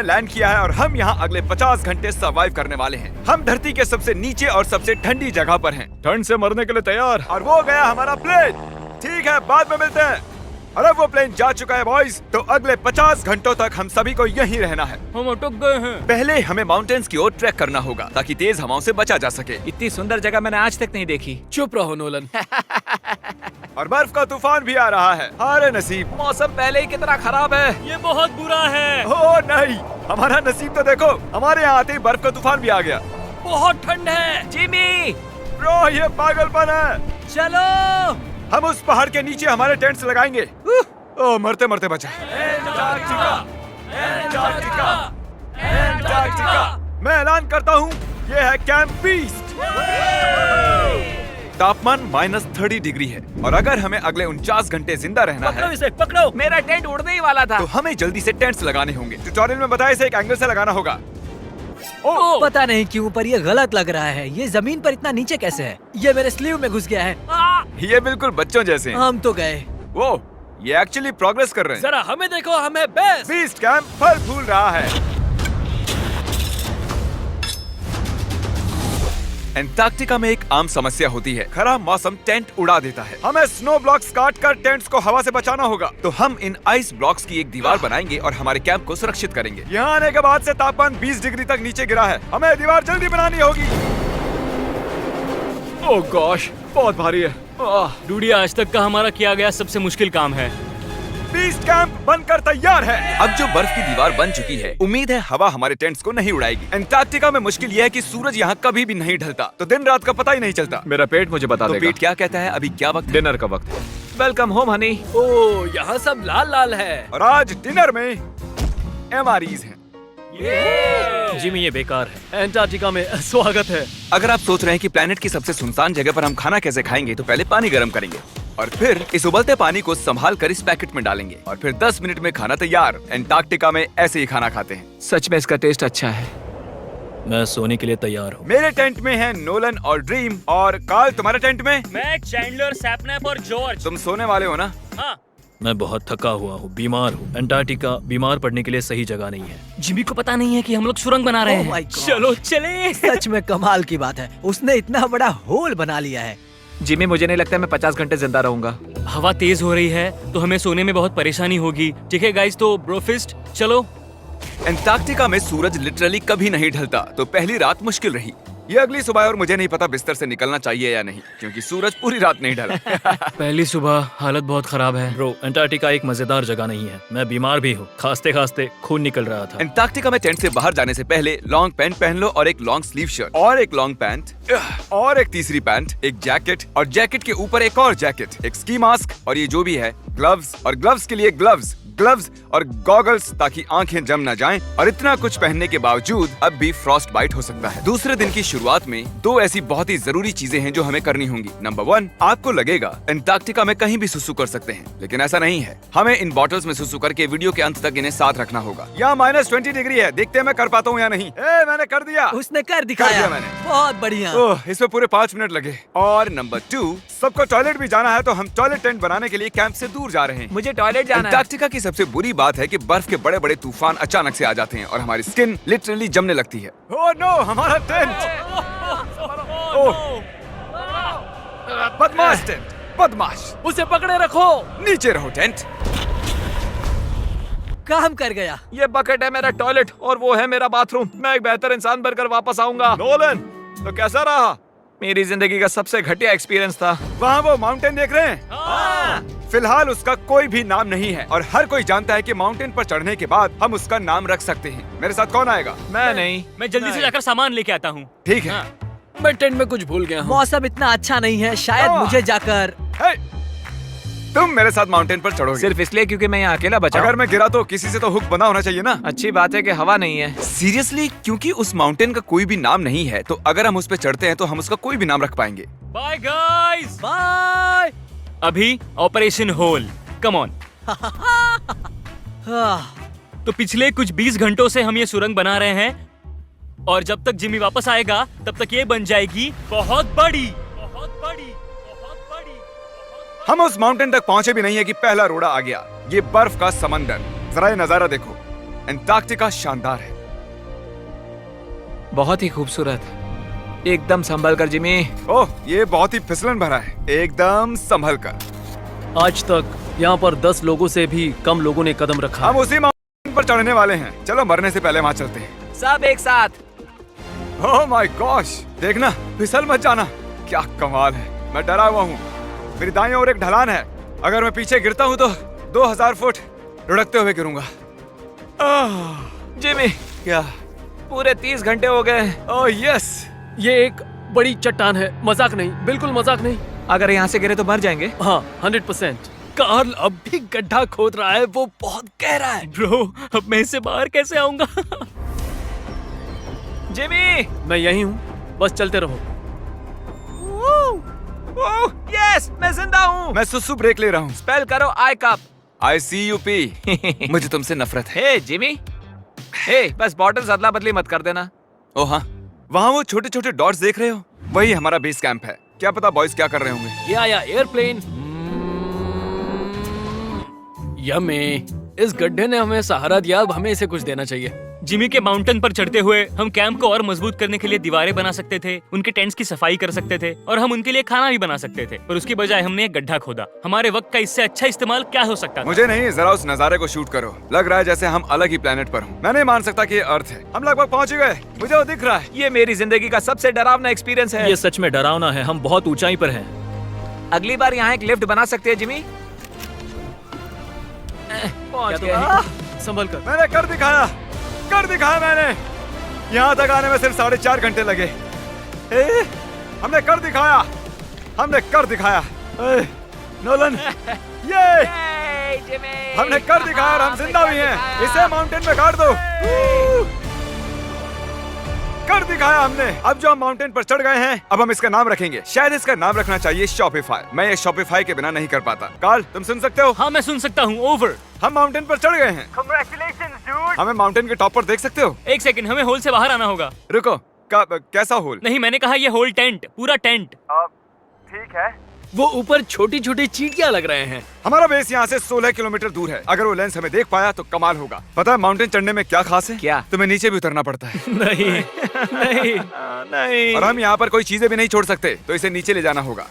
Land किया है और हम यहाँ अगले 50 घंटे सर्वाइव करने वाले हैं। हम धरती के सबसे नीचे और सबसे ठंडी जगह पर हैं। ठंड से मरने के लिए तैयार। और वो गया हमारा प्लेन। ठीक है, बाद में मिलते हैं। अरे वो प्लेन जा चुका है बॉयज। तो अगले 50 घंटों तक हम सभी को यहीं रहना है। हम अटक गए हैं। पहले हमें माउंटेन्स की ओर ट्रैक करना होगा ताकि तेज हवाओं से बचा जा सके। इतनी सुंदर जगह मैंने आज तक नहीं देखी। चुप रहो नोलन। और बर्फ का तूफान भी आ रहा है। अरे नसीब, मौसम पहले ही कितना खराब है। ये बहुत बुरा है। ओ नहीं, हमारा नसीब तो देखो, हमारे यहाँ आते ही बर्फ का तूफान भी आ गया। बहुत ठंड है। जिमी, ब्रो ये पागलपन है। चलो हम उस पहाड़ के नीचे हमारे टेंट्स लगाएंगे। ओ मरते मरते बचा। मैं ऐलान करता हूँ, ये है कैंप बीस्ट। तापमान -30 डिग्री है और अगर हमें अगले 49 घंटे जिंदा रहना है, इसे पकड़ो। मेरा टेंट उड़ने ही वाला था। तो हमें जल्दी से टेंट्स लगाने होंगे। ट्यूटोरियल में बताया इसे एक एंगल से लगाना होगा। पता नहीं क्यों पर ये गलत लग रहा है। ये जमीन पर इतना नीचे कैसे है? ये मेरे स्लीव में घुस गया है। ये बिल्कुल बच्चों जैसे हैं। हम तो गए। वो ये एक्चुअली प्रोग्रेस कर रहे हैं। जरा हमें देखो, हमें बेस्ट। बीस्ट कैंप फल फूल रहा है। एंटार्क्टिका में एक आम समस्या होती है, खराब मौसम टेंट उड़ा देता है। हमें स्नो ब्लॉक्स काटकर टेंट्स को हवा से बचाना होगा। तो हम इन आइस ब्लॉक्स की एक दीवार बनाएंगे और हमारे कैंप को सुरक्षित करेंगे। यहाँ आने के बाद से तापमान 20 डिग्री तक नीचे गिरा है। हमें दीवार जल्दी बनानी होगी। ओह गॉश, बहुत भारी है। डूडी, आज तक का हमारा किया गया सबसे मुश्किल काम है। बीस्ट कैंप बनकर तैयार है। अब जो बर्फ की दीवार बन चुकी है, उम्मीद है हवा हमारे टेंट्स को नहीं उड़ाएगी। एंटार्क्टिका में मुश्किल यह है कि सूरज यहाँ कभी भी नहीं ढलता, तो दिन रात का पता ही नहीं चलता। मेरा पेट मुझे बता तो देगा। पेट क्या कहता है? अभी क्या वक्त है? डिनर का वक्त है। Welcome home Honey. ओ यहाँ सब लाल लाल है। और आज डिनर में MREs हैं। जिमी, ये बेकार है। एंटार्क्टिका में स्वागत है। अगर आप सोच रहे हैं कि प्लेनेट की सबसे सुनसान जगह पर हम खाना कैसे खाएंगे, तो पहले पानी गर्म करेंगे और फिर इस उबलते पानी को संभाल कर इस पैकेट में डालेंगे और फिर 10 मिनट में खाना तैयार। एंटार्क्टिका में ऐसे ही खाना खाते हैं। सच में इसका टेस्ट अच्छा है। मैं सोने के लिए तैयार हूँ। मेरे टेंट में है नोलन और ड्रीम। और कार्ल, तुम्हारे टेंट में? मैं, चैंडलर, सैपनैप और जॉर्ज। तुम सोने वाले हो ना? हाँ। मैं बहुत थका हुआ हूँ, बीमार हूँ। एंटार्क्टिका बीमार पड़ने के लिए सही जगह नहीं है। जिमी को पता नहीं है कि हम लोग सुरंग बना रहे हैं। चलो चले। सच में कमाल की बात है, उसने इतना बड़ा होल बना लिया है। जिमी, मुझे नहीं लगता मैं 50 घंटे जिंदा रहूंगा। हवा तेज हो रही है तो हमें सोने में बहुत परेशानी होगी। ठीक है गाइस, तो ब्रोफिस्ट चलो। एंटार्क्टिका में सूरज लिटरली कभी नहीं ढलता, तो पहली रात मुश्किल रही। ये अगली सुबह और मुझे नहीं पता बिस्तर से निकलना चाहिए या नहीं, क्योंकि सूरज पूरी रात नहीं ढला। पहली सुबह हालत बहुत खराब है। ब्रो, एंटार्क्टिका एक मजेदार जगह नहीं है। मैं बीमार भी हूँ, खांसते खांसते खून निकल रहा था। एंटार्क्टिका में टेंट से बाहर जाने से पहले लॉन्ग पैंट पहन लो और एक लॉन्ग स्लीव शर्ट और एक लॉन्ग पैंट और एक तीसरी पैंट, एक जैकेट और जैकेट के ऊपर एक और जैकेट, एक स्की मास्क और ये जो भी है ग्लव्स और ग्लव्स के लिए ग्लव्स और गॉगल्स ताकि आंखें जम न जाएं। और इतना कुछ पहनने के बावजूद अब भी फ्रॉस्ट बाइट हो सकता है। दूसरे दिन की शुरुआत में 2 ऐसी बहुत ही जरूरी चीजें हैं जो हमें करनी होंगी। नंबर 1, आपको लगेगा एंटार्क्टिका में कहीं भी सुसु कर सकते हैं, लेकिन ऐसा नहीं है। हमें इन बॉटल्स में सुसु करके वीडियो के अंत तक इन्हें साथ रखना होगा। यहाँ -20 डिग्री है, देखते हैं मैं कर पाता हूँ या नहीं। मैंने कर दिया। उसने कर दिखाया। मैंने। बहुत बढ़िया। इसमें पूरे 5 मिनट लगे। और नंबर 2, सबको टॉयलेट भी जाना है, तो हम टॉयलेट टेंट बनाने के लिए कैंप से दूर जा रहे हैं। मुझे टॉयलेट जाना है। एंटार्क्टिका की सबसे बुरी बात है कि बर्फ के बड़े बड़े तूफान अचानक से आ जाते हैं और हमारी स्किन लिटरली जमने लगती है। ओह नो, हमारा टेंट! बदमाश टेंट, बदमाश! उसे पकड़े रखो। नीचे रहो टेंट। काम कर गया। ये बकेट है मेरा टॉयलेट और वो है मेरा बाथरूम। मैं एक बेहतर इंसान बनकर वापस आऊंगा। नोलन, तो कैसा रहा? मेरी जिंदगी का सबसे घटिया एक्सपीरियंस था। वहाँ वो माउंटेन देख रहे हैं? फिलहाल उसका कोई भी नाम नहीं है और हर कोई जानता है कि माउंटेन पर चढ़ने के बाद हम उसका नाम रख सकते हैं। मेरे साथ कौन आएगा? मैं नहीं। मैं जल्दी से जाकर सामान लेके आता हूँ। ठीक है। मैं टेंट में कुछ भूल गया हूँ। मौसम इतना अच्छा नहीं है, शायद मुझे जाकर। तुम मेरे साथ माउंटेन पर चढ़ोगे सिर्फ इसलिए क्योंकि मैं यहाँ अकेला बचा। अगर मैं गिरा तो किसी से तो हुक बंधा होना चाहिए ना। अच्छी बात है कि हवा नहीं है। सीरियसली, क्योंकि उस माउंटेन का कोई भी नाम नहीं है, तो अगर हम उस पे चढ़ते हैं तो हम उसका कोई भी नाम रख पाएंगे। Bye guys, bye. अभी ऑपरेशन होल, कम ऑन। तो पिछले कुछ 20 घंटों से हम ये सुरंग बना रहे हैं और जब तक जिमी वापस आएगा तब तक ये बन जाएगी बहुत बड़ी, बहुत बड़ी, बहुत बड़ी। हम उस माउंटेन तक पहुंचे भी नहीं है कि पहला रोड़ा आ गया। ये बर्फ का समंदर, जरा ये नजारा देखो। एंटार्क्टिका शानदार है। बहुत ही खूबसूरत, एकदम संभल कर जिमी। ओह, ये बहुत ही फिसलन भरा है, एकदम संभल कर। आज तक यहाँ पर 10 लोगों से भी कम लोगों ने कदम रखा हम है। उसी माउंटेन पर चढ़ने वाले हैं। चलो मरने से पहले वहाँ चलते हैं। सब एक साथ। ओह माय गॉश, देखना, फिसल मत जाना। क्या कमाल है। मैं डरा हुआ हूँ। मेरी दाईं ओर एक ढलान है। अगर मैं पीछे गिरता हूँ तो 2000 फुट लुढ़कते हुए गिरूंगा। जिमी, क्या? पूरे 30 घंटे हो गए। Oh yes. ये एक बड़ी चट्टान है, मजाक नहीं, बिल्कुल मजाक नहीं। अगर यहाँ से गिरे तो मर जाएंगे। हाँ, 100%। कार्ल अब भी गड्ढा खोद रहा है, वो बहुत गहरा है। ब्रो, अब मैं इससे बाहर कैसे आऊंगा? जिमी, मैं यही हूँ, बस चलते रहो। यस, मैं जिंदा हूँ। मैं सुसु ब्रेक ले रहा हूँ। स्पेल करो आई कप। ICUP। मुझे तुमसे नफरत है। हे जिमी, हे बस बॉटल्स अदला बदली मत कर देना। ओ हाँ, वहाँ वो छोटे छोटे डॉट्स देख रहे हो? वही हमारा बेस कैंप है। क्या पता बॉयज क्या कर रहे होंगे। ये आया एयरप्लेन। यम्मी, इस गड्ढे ने हमें सहारा दिया, अब हमें इसे कुछ देना चाहिए। जिमी के माउंटेन पर चढ़ते हुए हम कैंप को और मजबूत करने के लिए दीवारें बना सकते थे, उनके टेंट्स की सफाई कर सकते थे और हम उनके लिए खाना भी बना सकते थे, पर उसकी बजाय हमने एक गड्ढा खोदा। हमारे वक्त का इससे अच्छा इस्तेमाल क्या हो सकता था? मुझे नहीं, जरा उस नजारे को शूट करो। लग रहा है जैसे हम अलग ही प्लेनेट पर हूँ। मैं नहीं मान सकता कि ये अर्थ है। हम लगभग पहुँच गए। मुझे वो दिख रहा है। ये मेरी जिंदगी का सबसे डरावना एक्सपीरियंस है। ये सच में डरावना है, हम बहुत ऊंचाई पर हैं। अगली बार यहाँ एक लिफ्ट बना सकते हैं जिमी। पहुंच गए। संभल कर। मैंने कर दिखाया मैंने। यहाँ तक आने में सिर्फ 4.5 घंटे लगे। हमने कर दिखाया। नोलन, ये जिमी, हमने कर दिखाया और हम जिंदा भी हैं। इसे माउंटेन में गाड़ दो। कर दिखाया हमने। अब जो हम माउंटेन पर चढ़ गए हैं, अब हम इसका नाम रखेंगे। शायद इसका नाम रखना चाहिए शॉपिफाई। मैं ये शॉपिफाई के बिना नहीं कर पाता। कार्ल, तुम सुन सकते हो? हाँ, मैं सुन सकता हूँ। ओवर। हम माउंटेन पर चढ़ गए हैं। Congratulations, dude। हमें माउंटेन के टॉप पर देख सकते हो? एक सेकंड, हमें होल से बाहर आना होगा। रुको, कैसा होल? नहीं, मैंने कहा ये होल टेंट, पूरा टेंट। ठीक है। वो ऊपर छोटी छोटी चींटियां लग रहे हैं। हमारा बेस यहाँ से 16 किलोमीटर दूर है। अगर वो लेंस हमें देख पाया तो कमाल होगा। पता है माउंटेन चढ़ने में क्या खास है? क्या? तुम्हें नीचे भी उतरना पड़ता है। नहीं नहीं नहीं। और हम यहाँ पर कोई चीजें भी नहीं छोड़ सकते, तो इसे नीचे ले जाना होगा।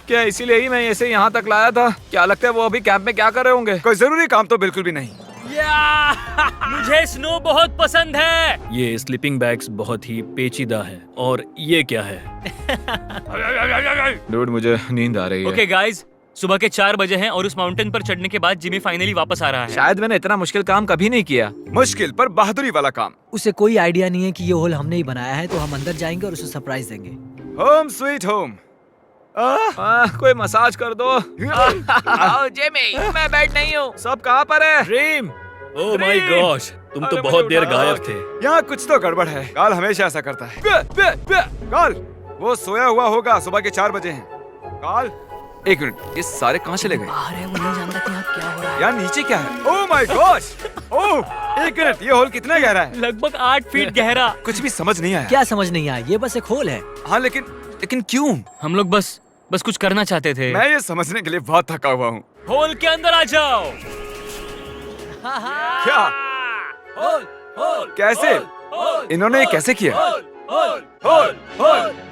क्या इसीलिए ही मैं इसे यहाँ तक लाया था? क्या लगता है वो अभी कैंप में क्या कर रहे होंगे? कोई जरूरी काम तो बिल्कुल भी नहीं। मुझे स्नो बहुत पसंद है। ये स्लीपिंग बैग्स बहुत ही पेचीदा है। और ये क्या है? डूड, मुझे नींद आ रही है। ओके गाइस, सुबह के 4 बजे हैं और उस माउंटेन पर चढ़ने के बाद जिमी फाइनली वापस आ रहा है। शायद मैंने इतना मुश्किल काम कभी नहीं किया। मुश्किल पर बहादुरी वाला काम। उसे कोई आइडिया नहीं है कि ये होल हमने ही बनाया है, तो हम अंदर जाएंगे और उसे सरप्राइज देंगे। Home sweet home. कोई मसाज कर दो। जिमी, मैं बैठ नहीं हूँ। सब कहाँ पर है? ड्रीम, ओह माय गॉश, तुम तो बहुत देर गायब थे। यहाँ कुछ तो गड़बड़ है। काल हमेशा ऐसा करता है। काल, वो सोया हुआ होगा। सुबह के 4 बजे हैं। काल, एक मिनट, ये सारे कहाँ चले गए? बाहर है, वो नहीं जानता कि यहाँ क्या हो रहा है। यार नीचे क्या है? Oh my gosh. ओह, एक मिनट, ये होल कितना गहरा है? लगभग 8 फीट गहरा। कुछ भी समझ नहीं आया। क्या समझ नहीं आया? ये बस एक होल है। हाँ, लेकिन क्यों? हम लोग बस कुछ करना चाहते थे। मैं ये समझने के लिए बहुत थका हुआ हूँ। होल के अंदर आ जाओ। क्या? कैसे? इन्होंने ये कैसे किया?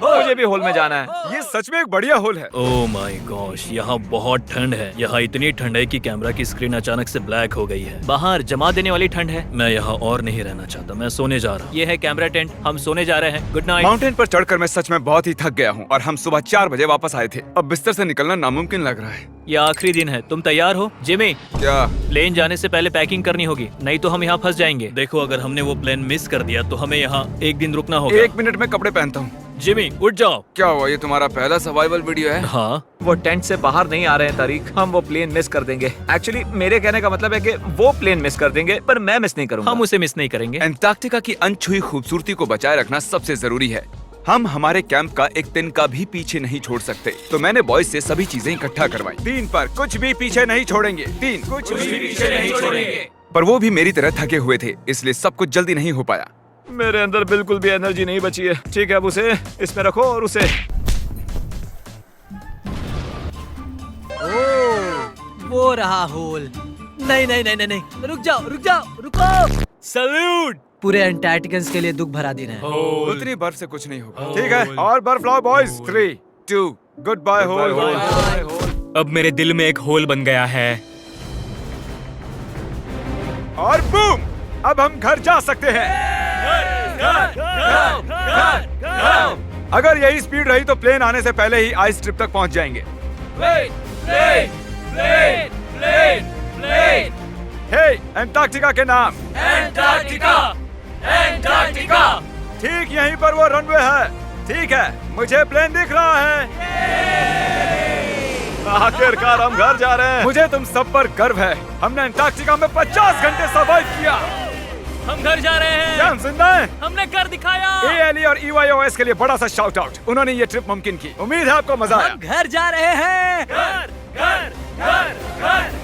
मुझे भी होल में जाना है। ये सच में एक बढ़िया होल है। ओह माय गॉश, यहाँ बहुत ठंड है। यहाँ इतनी ठंड है कि कैमरा की स्क्रीन अचानक से ब्लैक हो गई है। बाहर जमा देने वाली ठंड है। मैं यहाँ और नहीं रहना चाहता, मैं सोने जा रहा हूँ। ये है कैमरा टेंट, हम सोने जा रहे हैं। Good night. माउंटेन पर चढ़कर मैं सच में बहुत ही थक गया हूँ और हम सुबह 4 बजे वापस आए थे। अब बिस्तर से निकलना नामुमकिन लग रहा है। ये आखिरी दिन है, तुम तैयार हो? जिमी, क्या? प्लेन जाने से पहले पैकिंग करनी होगी, नहीं तो हम यहाँ फंस जाएंगे। देखो, अगर हमने वो प्लेन मिस कर दिया तो हमें यहाँ एक दिन रुकना होगा। 1 मिनट में कपड़े पहनता हूँ। जिमी, उठ जाओ। क्या हुआ? ये तुम्हारा पहला सर्वाइवल वीडियो है? हाँ, वो टेंट से बाहर नहीं आ रहे हैं तारीख। हम वो प्लेन मिस कर देंगे। एक्चुअली मेरे कहने का मतलब है कि वो प्लेन मिस कर देंगे, पर मैं मिस नहीं करूंगा। हम उसे मिस नहीं करेंगे। एंटार्क्टिका की अनछुई खूबसूरती को बचाए रखना सबसे जरूरी है। हम हमारे कैंप का एक दिन का भी पीछे नहीं छोड़ सकते, तो मैंने बॉयज से सभी चीजें इकट्ठा करवाई। 3 पर कुछ भी पीछे नहीं छोड़ेंगे। 3 कुछ भी पीछे नहीं छोड़ेंगे। पर वो भी मेरी तरह थके हुए थे, इसलिए सब कुछ जल्दी नहीं हो पाया। मेरे अंदर बिल्कुल भी एनर्जी नहीं बची है। ठीक है, अब उसे इसमें रखो और उसे। वो रहा होल। नहीं नहीं नहीं नहीं नहीं, रुक जाओ रुको। सल्यूट। पूरे अंटार्कटिकन्स के लिए दुख भरा दिन है। उतनी बर्फ से कुछ नहीं होगा। ठीक है, और बर्फ लाओ बॉयज। 3, 2, good bye whole. अब मेरे दिल में एक होल बन गया है। और बूम, अब हम घर जा सकते हैं। अगर यही स्पीड रही तो प्लेन आने से पहले ही आइस स्ट्रिप तक पहुंच जाएंगे। हे, अंटार्कटिका के नाम। एंटार्क्टिका। ठीक यहीं पर वो रनवे है। ठीक है, मुझे प्लेन दिख रहा है। आखिरकार हम घर जा रहे हैं। मुझे तुम सब पर गर्व है। हमने अंटार्कटिका में 50 घंटे सर्वाइव किया। हम घर जा रहे हैं। क्या हम जिंदा हैं? हमने कर दिखाया। ALE और EYOS के लिए बड़ा सा शाउट आउट। उन्होंने ये ट्रिप मुमकिन की। उम्मीद है आपको मजा आया। हम घर जा रहे हैं। घर घर घर घर।